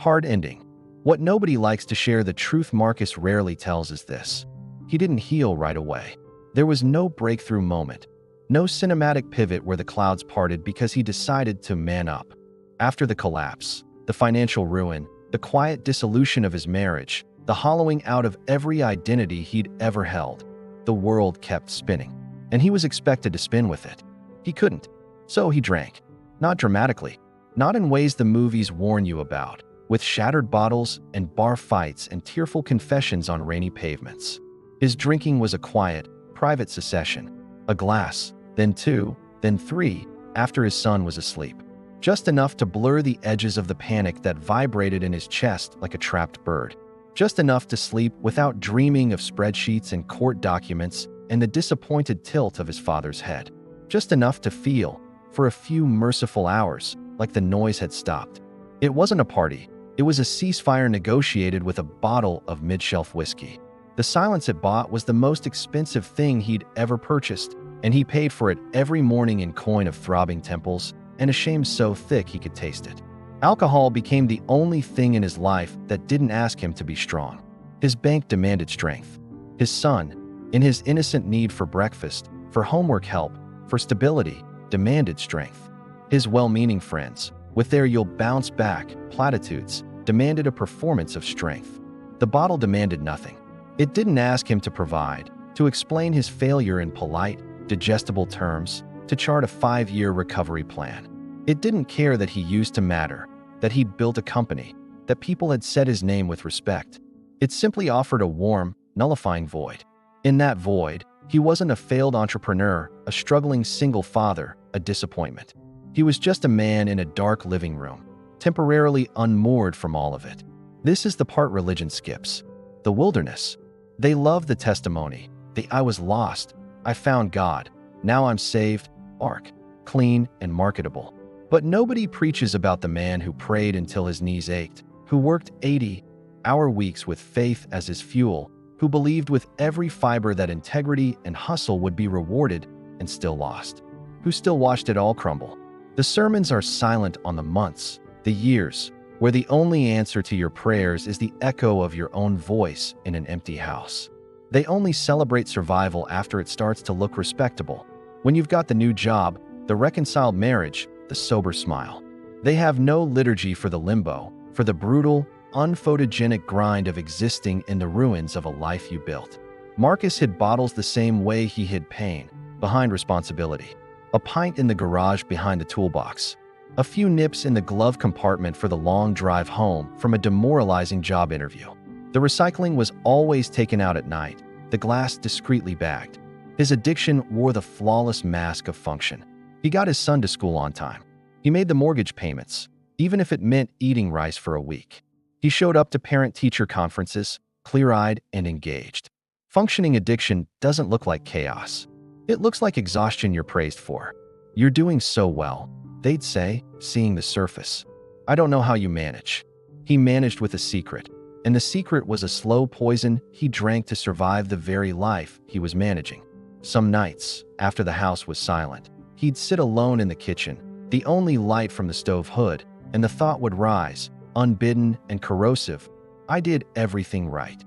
Hard ending. What nobody likes to share, the truth Marcus rarely tells, is this: he didn't heal right away. There was no breakthrough moment, no cinematic pivot where the clouds parted, because he decided to man up. After the collapse, the financial ruin, the quiet dissolution of his marriage, the hollowing out of every identity he'd ever held, the world kept spinning, and he was expected to spin with it. He couldn't. So he drank. Not dramatically, not in ways the movies warn you about, with shattered bottles and bar fights and tearful confessions on rainy pavements. His drinking was a quiet, private secession. A glass, then two, then three, after his son was asleep. Just enough to blur the edges of the panic that vibrated in his chest like a trapped bird. Just enough to sleep without dreaming of spreadsheets and court documents and the disappointed tilt of his father's head. Just enough to feel, for a few merciful hours, like the noise had stopped. It wasn't a party. It was a ceasefire negotiated with a bottle of mid-shelf whiskey. The silence it bought was the most expensive thing he'd ever purchased, and he paid for it every morning in coin of throbbing temples and a shame so thick he could taste it. Alcohol became the only thing in his life that didn't ask him to be strong. His bank demanded strength. His son, in his innocent need for breakfast, for homework help, for stability, demanded strength. His well-meaning friends, with their "you'll bounce back" platitudes, demanded a performance of strength. The bottle demanded nothing. It didn't ask him to provide, to explain his failure in polite, digestible terms, to chart a 5-year recovery plan. It didn't care that he used to matter, that he'd built a company, that people had said his name with respect. It simply offered a warm, nullifying void. In that void, he wasn't a failed entrepreneur, a struggling single father, a disappointment. He was just a man in a dark living room, temporarily unmoored from all of it. This is the part religion skips. The wilderness. They love the testimony, the "I was lost, I found God, now I'm saved" arc, clean and marketable. But nobody preaches about the man who prayed until his knees ached, who worked 80-hour weeks with faith as his fuel, who believed with every fiber that integrity and hustle would be rewarded and still lost, who still watched it all crumble. The sermons are silent on the months, the years, where the only answer to your prayers is the echo of your own voice in an empty house. They only celebrate survival after it starts to look respectable. When you've got the new job, the reconciled marriage, the sober smile. They have no liturgy for the limbo, for the brutal, unphotogenic grind of existing in the ruins of a life you built. Marcus hid bottles the same way he hid pain, behind responsibility. A pint in the garage behind the toolbox. A few nips in the glove compartment for the long drive home from a demoralizing job interview. The recycling was always taken out at night, the glass discreetly bagged. His addiction wore the flawless mask of function. He got his son to school on time. He made the mortgage payments, even if it meant eating rice for a week. He showed up to parent-teacher conferences, clear-eyed and engaged. Functioning addiction doesn't look like chaos. It looks like exhaustion you're praised for. "You're doing so well," they'd say, seeing the surface. "I don't know how you manage." He managed with a secret, and the secret was a slow poison he drank to survive the very life he was managing. Some nights, after the house was silent, he'd sit alone in the kitchen, the only light from the stove hood, and the thought would rise, unbidden and corrosive: I did everything right.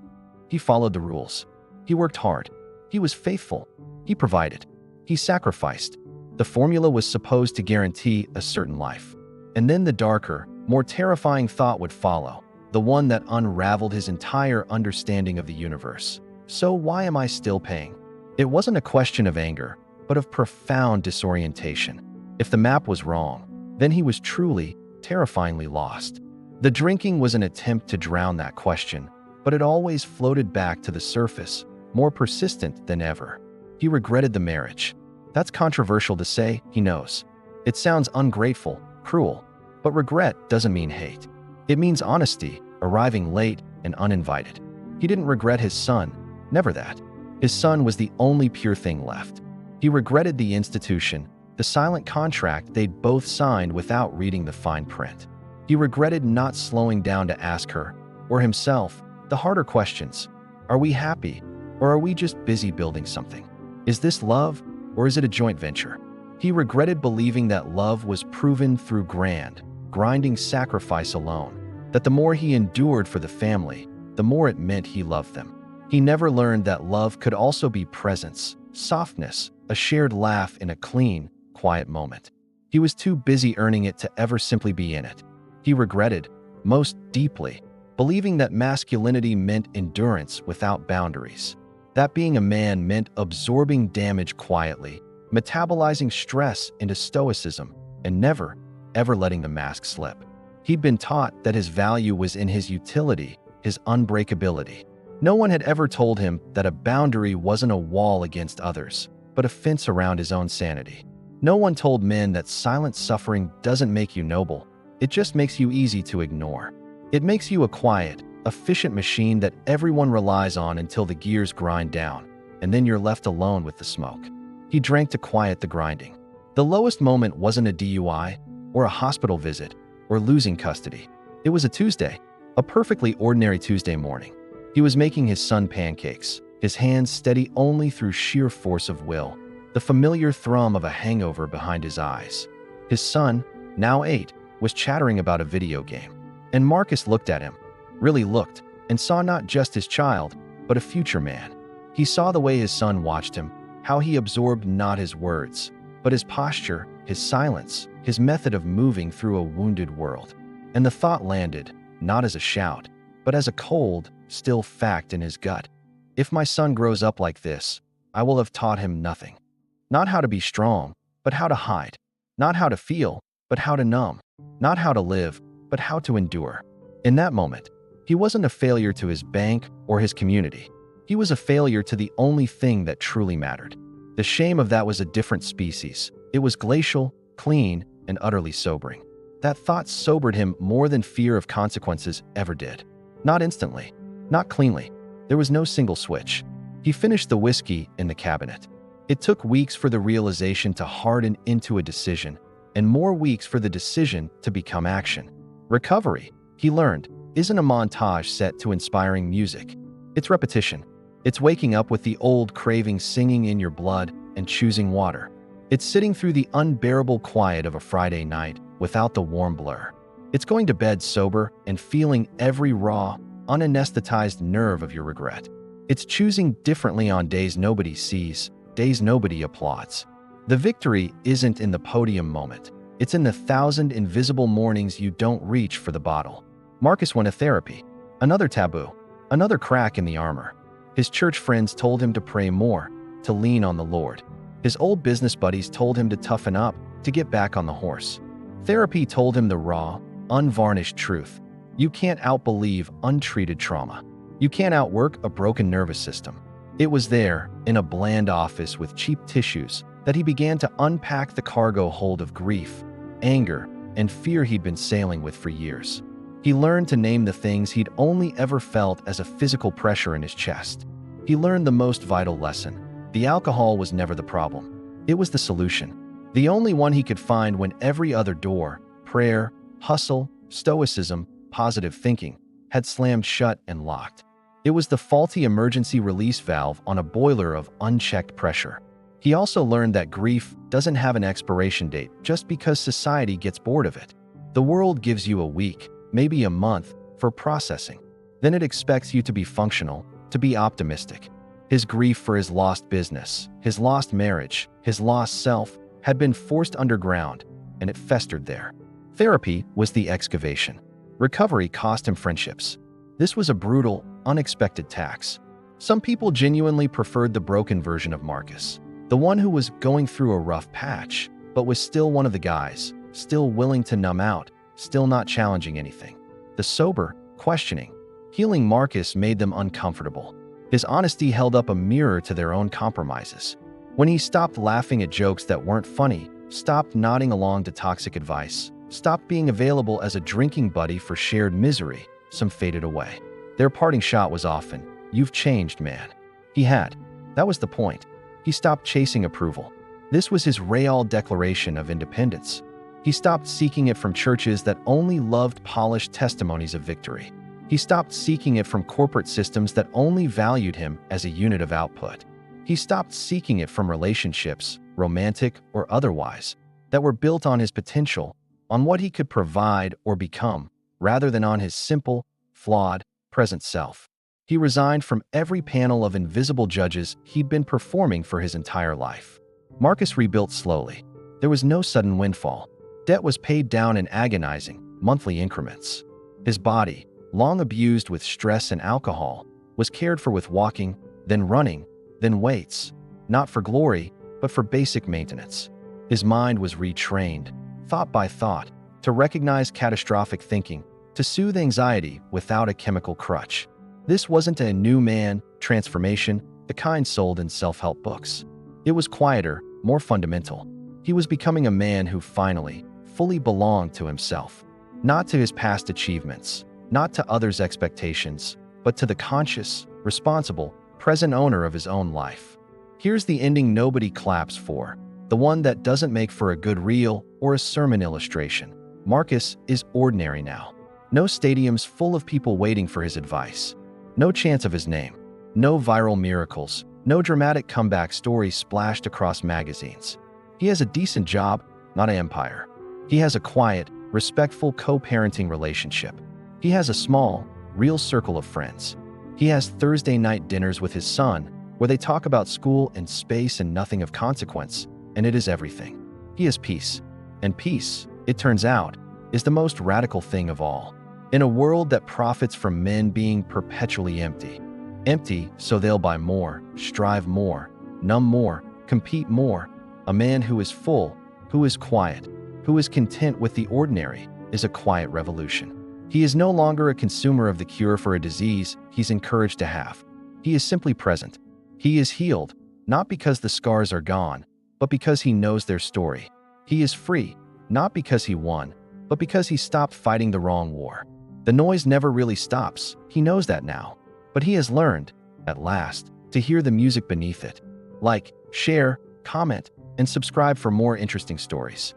He followed the rules. He worked hard. He was faithful. He provided. He sacrificed. The formula was supposed to guarantee a certain life. And then the darker, more terrifying thought would follow, the one that unraveled his entire understanding of the universe. So why am I still paying? It wasn't a question of anger, but of profound disorientation. If the map was wrong, then he was truly, terrifyingly lost. The drinking was an attempt to drown that question, but it always floated back to the surface, more persistent than ever. He regretted the marriage. That's controversial to say, he knows. It sounds ungrateful, cruel, but regret doesn't mean hate. It means honesty, arriving late and uninvited. He didn't regret his son, never that. His son was the only pure thing left. He regretted the institution, the silent contract they'd both signed without reading the fine print. He regretted not slowing down to ask her, or himself, the harder questions. Are we happy, or are we just busy building something? Is this love, or is it a joint venture? He regretted believing that love was proven through grinding sacrifice alone, that the more he endured for the family, the more it meant he loved them. He never learned that love could also be presence, softness, a shared laugh in a clean, quiet moment. He was too busy earning it to ever simply be in it. He regretted, most deeply, believing that masculinity meant endurance without boundaries. That being a man meant absorbing damage quietly, metabolizing stress into stoicism, and never, ever letting the mask slip. He'd been taught that his value was in his utility, his unbreakability. No one had ever told him that a boundary wasn't a wall against others, but a fence around his own sanity. No one told men that silent suffering doesn't make you noble, it just makes you easy to ignore. It makes you a quiet, efficient machine that everyone relies on until the gears grind down, and then you're left alone with the smoke. He drank to quiet the grinding. The lowest moment wasn't a DUI, or a hospital visit, or losing custody. It was a Tuesday, a perfectly ordinary Tuesday morning. He was making his son pancakes, his hands steady only through sheer force of will, the familiar thrum of a hangover behind his eyes. His son, now 8, was chattering about a video game. And Marcus looked at him, really looked, and saw not just his child, but a future man. He saw the way his son watched him, how he absorbed not his words, but his posture, his silence, his method of moving through a wounded world. And the thought landed, not as a shout, but as a cold, still fact in his gut. If my son grows up like this, I will have taught him nothing. Not how to be strong, but how to hide. Not how to feel, but how to numb. Not how to live, but how to endure. In that moment, he wasn't a failure to his bank or his community. He was a failure to the only thing that truly mattered. The shame of that was a different species. It was glacial, clean, and utterly sobering. That thought sobered him more than fear of consequences ever did. Not instantly, not cleanly. There was no single switch. He finished the whiskey in the cabinet. It took weeks for the realization to harden into a decision, and more weeks for the decision to become action. Recovery, he learned, isn't a montage set to inspiring music. It's repetition. It's waking up with the old craving singing in your blood and choosing water. It's sitting through the unbearable quiet of a Friday night without the warm blur. It's going to bed sober and feeling every raw, unanesthetized nerve of your regret. It's choosing differently on days nobody sees, days nobody applauds. The victory isn't in the podium moment. It's in the 1,000 invisible mornings you don't reach for the bottle. Marcus went to therapy. Another taboo. Another crack in the armor. His church friends told him to pray more, to lean on the Lord. His old business buddies told him to toughen up, to get back on the horse. Therapy told him the raw, unvarnished truth. You can't outbelieve untreated trauma. You can't outwork a broken nervous system. It was there, in a bland office with cheap tissues, that he began to unpack the cargo hold of grief, anger, and fear he'd been sailing with for years. He learned to name the things he'd only ever felt as a physical pressure in his chest. He learned the most vital lesson. The alcohol was never the problem. It was the solution. The only one he could find when every other door, prayer, hustle, stoicism, positive thinking, had slammed shut and locked. It was the faulty emergency release valve on a boiler of unchecked pressure. He also learned that grief doesn't have an expiration date just because society gets bored of it. The world gives you a week, maybe a month, for processing. Then it expects you to be functional, to be optimistic. His grief for his lost business, his lost marriage, his lost self had been forced underground, and it festered there. Therapy was the excavation. Recovery cost him friendships. This was a brutal, unexpected tax. Some people genuinely preferred the broken version of Marcus, the one who was going through a rough patch, but was still one of the guys, still willing to numb out, still not challenging anything. The sober, questioning, healing Marcus made them uncomfortable. His honesty held up a mirror to their own compromises. When he stopped laughing at jokes that weren't funny, stopped nodding along to toxic advice, stopped being available as a drinking buddy for shared misery, some faded away. Their parting shot was often, "You've changed, man." He had. That was the point. He stopped chasing approval. This was his real declaration of independence. He stopped seeking it from churches that only loved polished testimonies of victory. He stopped seeking it from corporate systems that only valued him as a unit of output. He stopped seeking it from relationships, romantic or otherwise, that were built on his potential, on what he could provide or become, rather than on his simple, flawed, present self. He resigned from every panel of invisible judges he'd been performing for his entire life. Marcus rebuilt slowly. There was no sudden windfall. Debt was paid down in agonizing, monthly increments. His body, long abused with stress and alcohol, was cared for with walking, then running, then weights, not for glory, but for basic maintenance. His mind was retrained, thought by thought, to recognize catastrophic thinking, to soothe anxiety without a chemical crutch. This wasn't a new man transformation, the kind sold in self-help books. It was quieter, more fundamental. He was becoming a man who finally, fully belonged to himself, not to his past achievements, not to others' expectations, but to the conscious, responsible, present owner of his own life. Here's the ending nobody claps for, the one that doesn't make for a good reel or a sermon illustration. Marcus is ordinary now. No stadiums full of people waiting for his advice. No chance of his name. No viral miracles. No dramatic comeback stories splashed across magazines. He has a decent job, not an empire. He has a quiet, respectful co-parenting relationship. He has a small, real circle of friends. He has Thursday night dinners with his son, where they talk about school and space and nothing of consequence, and it is everything. He has peace. And peace, it turns out, is the most radical thing of all. In a world that profits from men being perpetually empty. Empty so they'll buy more, strive more, numb more, compete more. A man who is full, who is quiet, who is content with the ordinary, is a quiet revolution. He is no longer a consumer of the cure for a disease he's encouraged to have. He is simply present. He is healed, not because the scars are gone, but because he knows their story. He is free, not because he won, but because he stopped fighting the wrong war. The noise never really stops, he knows that now. But he has learned, at last, to hear the music beneath it. Like, share, comment, and subscribe for more interesting stories.